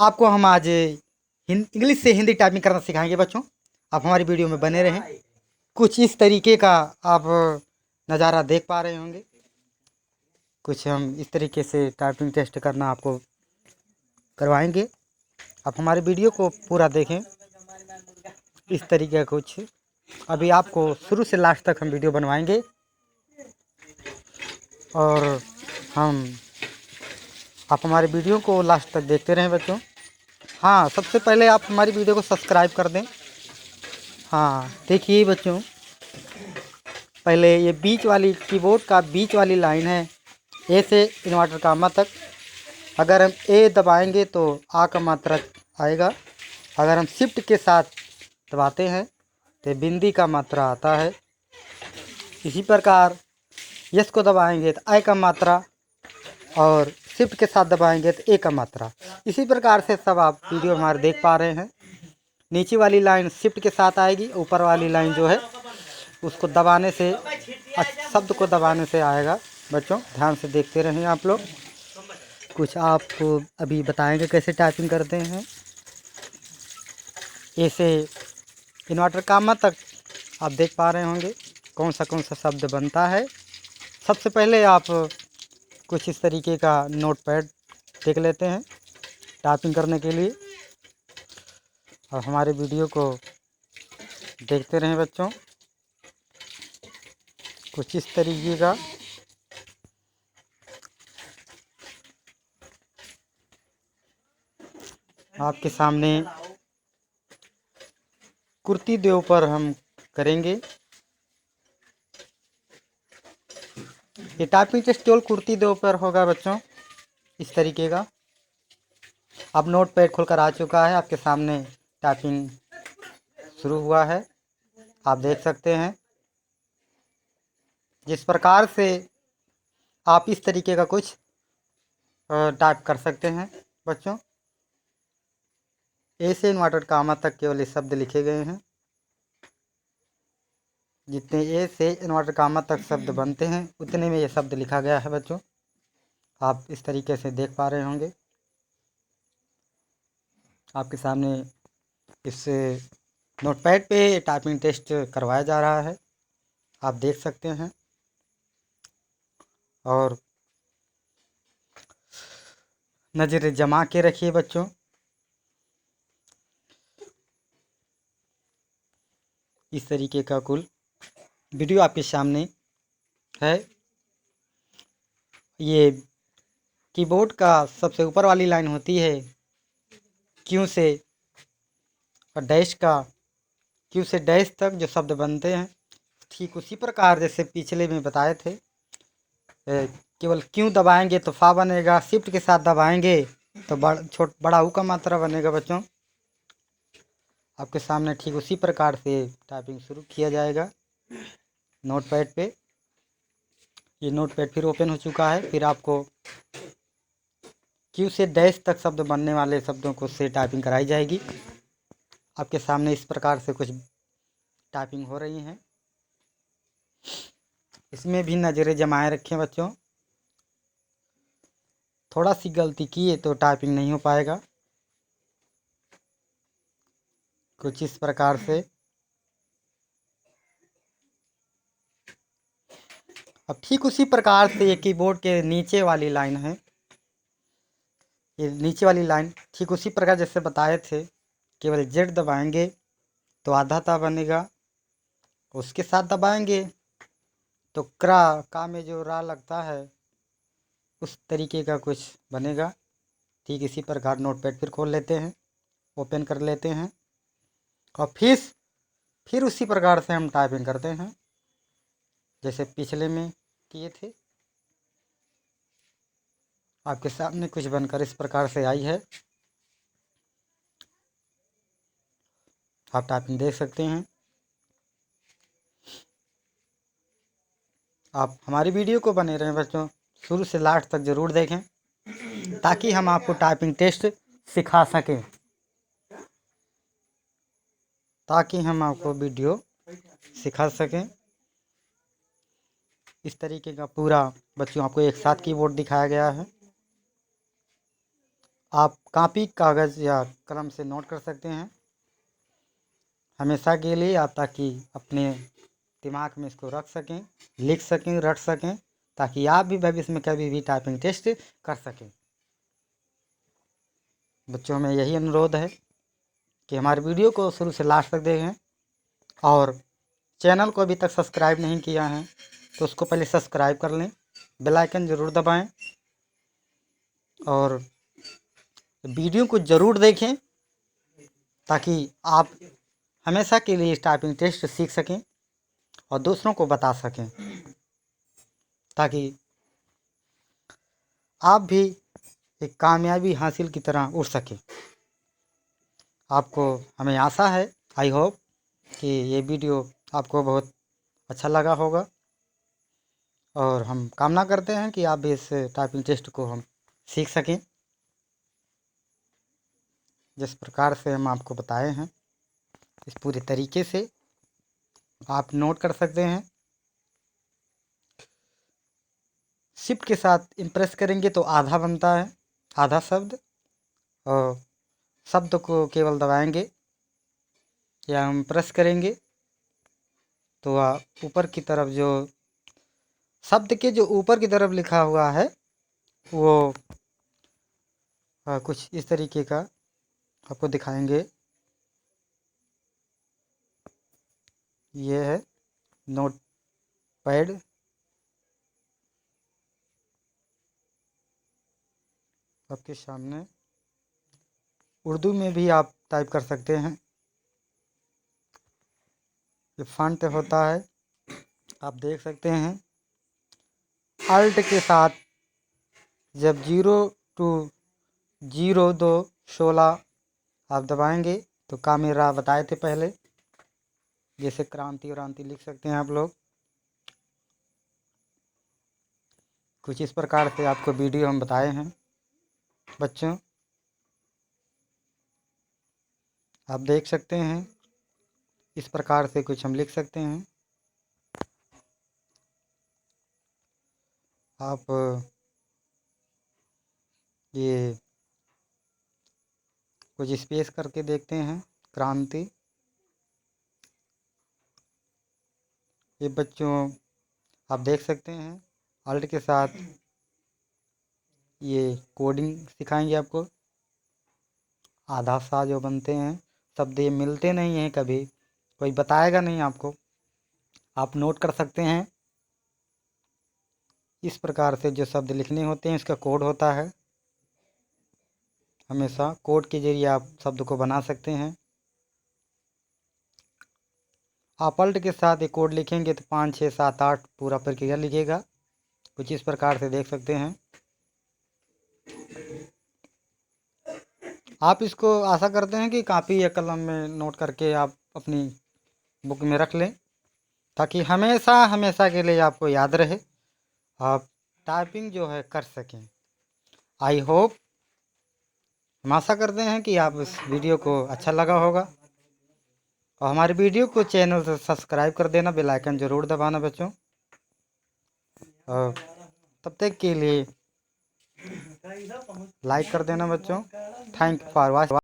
आपको हम आज इंग्लिश से हिंदी टाइपिंग करना सिखाएंगे बच्चों। आप हमारी वीडियो में बने रहें। कुछ इस तरीके का आप नज़ारा देख पा रहे होंगे। कुछ हम इस तरीके से टाइपिंग टेस्ट करना आपको करवाएंगे। आप हमारी वीडियो को पूरा देखें। इस तरीके का कुछ अभी आपको शुरू से लास्ट तक हम वीडियो बनवाएंगे और हम आप हमारे वीडियो को लास्ट तक देखते रहें बच्चों। हाँ, सबसे पहले आप हमारी वीडियो को सब्सक्राइब कर दें। हाँ, देखिए बच्चों, पहले ये बीच वाली कीबोर्ड का बीच वाली लाइन है, ए से इन्वर्टर का म तक। अगर हम ए दबाएंगे तो आ का मात्रा आएगा। अगर हम शिफ्ट के साथ दबाते हैं तो बिंदी का मात्रा आता है। इसी प्रकार यस को दबाएंगे तो आई का मात्रा और शिफ्ट के साथ दबाएंगे तो ए का मात्रा। इसी प्रकार से सब आप वीडियो हमारे देख पा रहे हैं। नीचे वाली लाइन शिफ्ट के साथ आएगी, ऊपर वाली लाइन जो है उसको दबाने से, शब्द को दबाने से आएगा। बच्चों ध्यान से देखते रहें आप लोग। कुछ आपको अभी बताएंगे कैसे टाइपिंग करते हैं। ऐसे इन्वर्टर कामा तक आप देख पा रहे होंगे कौन सा शब्द बनता है। सबसे पहले आप कुछ इस तरीके का नोटपैड देख लेते हैं टाइपिंग करने के लिए और हमारे वीडियो को देखते रहें बच्चों। कुछ इस तरीके का आपके सामने कुर्ती देव पर हम करेंगे। ये टाइपिंग टेस्ट केवल कुर्ती देव पर होगा बच्चों। इस तरीके का अब नोट पैड खुलकर आ चुका है, आपके सामने टाइपिंग शुरू हुआ है। आप देख सकते हैं जिस प्रकार से आप इस तरीके का कुछ टाइप कर सकते हैं बच्चों। ए से इन्वर्टेड कामा तक केवल ये शब्द लिखे गए हैं। जितने ए से इन्वर्टेड कामा तक शब्द बनते हैं उतने में ये शब्द लिखा गया है बच्चों। आप इस तरीके से देख पा रहे होंगे। आपके सामने इस नोटपैड पे टाइपिंग टेस्ट करवाया जा रहा है, आप देख सकते हैं। और नज़र जमा के रखिए बच्चों। इस तरीके का कुल वीडियो आपके सामने है। ये कीबोर्ड का सबसे ऊपर वाली लाइन होती है क्यू से, और डैश का क्यू से डैश तक जो शब्द बनते हैं ठीक उसी प्रकार जैसे पिछले में बताए थे। केवल क्यू दबाएंगे तो फा बनेगा, शिफ्ट के साथ दबाएंगे तो बड़ा ऊ का मात्रा बनेगा बच्चों। आपके सामने ठीक उसी प्रकार से टाइपिंग शुरू किया जाएगा नोटपैड पे। ये नोटपैड फिर ओपन हो चुका है। फिर आपको क्यू से डैश तक शब्द बनने वाले शब्दों को से टाइपिंग कराई जाएगी। आपके सामने इस प्रकार से कुछ टाइपिंग हो रही हैं। इसमें भी नज़रें जमाए रखें बच्चों। थोड़ा सी गलती किए तो टाइपिंग नहीं हो पाएगा। कुछ इस प्रकार से अब ठीक उसी प्रकार से ये कीबोर्ड के नीचे वाली लाइन है। ये नीचे वाली लाइन ठीक उसी प्रकार जैसे बताए थे, केवल जेड दबाएंगे तो आधा ता बनेगा, उसके साथ दबाएंगे तो क्रा का में जो रा लगता है उस तरीके का कुछ बनेगा। ठीक इसी प्रकार नोटपैड फिर खोल लेते हैं, ओपन कर लेते हैं और फिर उसी प्रकार से हम टाइपिंग करते हैं जैसे पिछले में किए थे। आपके सामने कुछ बनकर इस प्रकार से आई है, आप टाइपिंग देख सकते हैं। आप हमारी वीडियो को बने रहें बच्चों, शुरू से लास्ट तक ज़रूर देखें ताकि हम आपको टाइपिंग टेस्ट सिखा सकें, ताकि हम आपको वीडियो सिखा सकें। इस तरीके का पूरा बच्चों आपको एक साथ कीबोर्ड दिखाया गया है। आप कॉपी कागज़ या कलम से नोट कर सकते हैं हमेशा के लिए, आप ताकि अपने दिमाग में इसको रख सकें, लिख सकें, रट सकें, ताकि आप भी भविष्य में कभी भी टाइपिंग टेस्ट कर सकें। बच्चों में यही अनुरोध है कि हमारे वीडियो को शुरू से लास्ट तक देखें, और चैनल को अभी तक सब्सक्राइब नहीं किया है तो उसको पहले सब्सक्राइब कर लें, बेल आइकन ज़रूर दबाएं, और वीडियो को ज़रूर देखें ताकि आप हमेशा के लिए टाइपिंग टेस्ट सीख सकें और दूसरों को बता सकें, ताकि आप भी एक कामयाबी हासिल की तरह उड़ सकें। आपको हमें आशा है, आई होप, कि ये वीडियो आपको बहुत अच्छा लगा होगा, और हम कामना करते हैं कि आप भी इस टाइपिंग टेस्ट को हम सीख सकें जिस प्रकार से हम आपको बताए हैं। इस पूरे तरीके से आप नोट कर सकते हैं। शिफ्ट के साथ इम्प्रेस करेंगे तो आधा बनता है, आधा शब्द, और शब्द को केवल दबाएंगे या हम प्रेस करेंगे तो ऊपर की तरफ जो शब्द के जो ऊपर की तरफ लिखा हुआ है वो कुछ इस तरीके का आपको दिखाएंगे। ये है नोट पैड, आपके सामने। उर्दू में भी आप टाइप कर सकते हैं। ये फॉन्ट होता है, आप देख सकते हैं। अल्ट के साथ जब 0 to 02 16 आप दबाएंगे तो कामेरा बताए थे पहले, जैसे क्रांति व्रांति लिख सकते हैं आप लोग। कुछ इस प्रकार से आपको वीडियो हम बताए हैं बच्चों, आप देख सकते हैं। इस प्रकार से कुछ हम लिख सकते हैं। आप ये कुछ स्पेस करके देखते हैं, क्रांति। ये बच्चों आप देख सकते हैं, अल्ट के साथ ये कोडिंग सिखाएंगे आपको। आधा सा जो बनते हैं शब्द, ये मिलते नहीं हैं, कभी कोई बताएगा नहीं आपको, आप नोट कर सकते हैं। इस प्रकार से जो शब्द लिखने होते हैं इसका कोड होता है। हमेशा कोड के जरिए आप शब्द को बना सकते हैं। आप अल्ट के साथ एक कोड लिखेंगे तो 5 6 7 8 पूरा प्रक्रिया लिखेगा। कुछ इस प्रकार से देख सकते हैं। आप इसको आशा करते हैं कि कॉपी या कलम में नोट करके आप अपनी बुक में रख लें, ताकि हमेशा हमेशा के लिए आपको याद रहे, आप टाइपिंग जो है कर सकें। आई होप, हम आशा करते हैं कि आप इस वीडियो को अच्छा लगा होगा, और हमारे वीडियो को चैनल से सब्सक्राइब कर देना, बेल आइकन ज़रूर दबाना बच्चों। और तब तक के लिए लाइक कर देना बच्चों। Thank you for watching.